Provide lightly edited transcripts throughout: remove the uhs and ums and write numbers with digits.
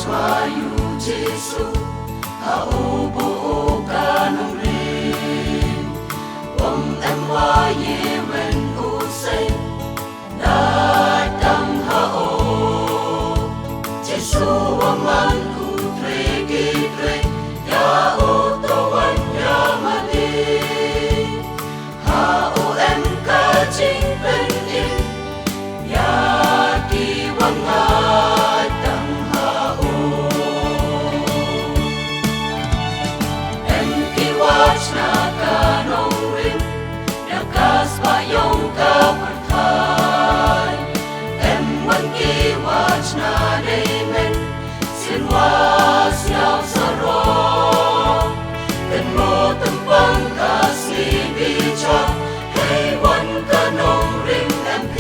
Wayu Jesu Haubu kanong rin Wong em wa ye wen usay Datang hao Jesu waman utre gitre Ya utawan ya mali Hao em ka ching pen in Ya kiwang atang hao Em kiwach na kanong rin Nakas payong kapatay Em wan kiwach na daymen Sinwas yaw sarong Kan mo tampang kasi bicha Hey wan kanong rin MP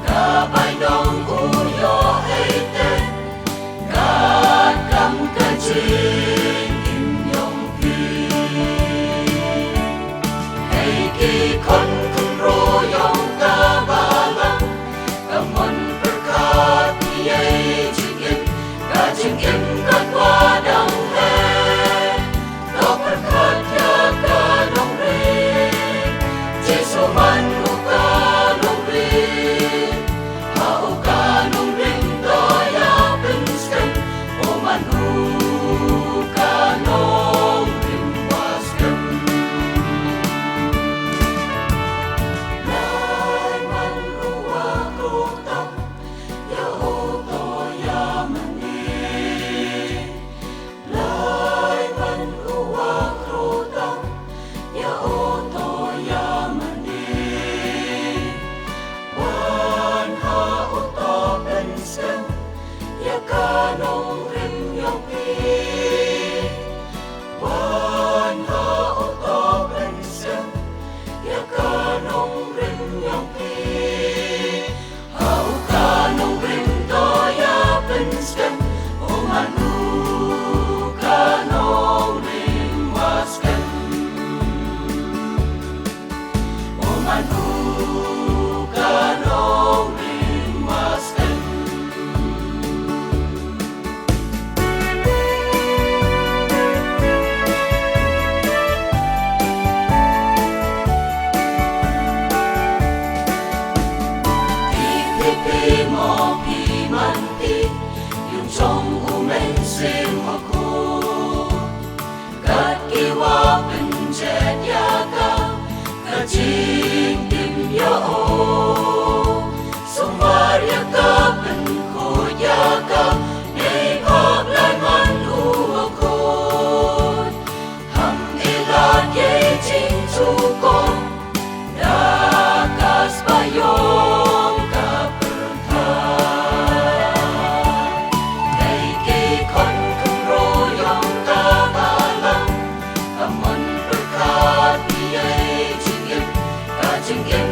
Kabay nong uyo hey ten Kat kam kajing imyong pi Hey ki kon kung royong kabalang Kamon perkat niyay jingin Kajing im kat wadang hey No perkat ya kanong rin Jesu man kanong rin Hao kanong rin doya pinskan O manu kanong rin waskan Lai man uwa kutang Ya o doya mani Lai man uwa kutang Ya o doya mani Wan hao to pinskan Ya kanong rin yung pi Wan hao to pinskan Ya kanong rin yung pi Hao kanong rin doya pinskan O manu kanong rin waskan O manu kanong rin waskan Pipi mo pimanti Yung chong umen sim ako Kat kiwa penjet yaka Kajing tim yao Sumar yaka penko yaka Nei kop lai man uakot Ham ilat ye jing chukong Dakas payong kapertai Kay kikon kung royong kabalang Kamon perkat niyay jingin Kajingin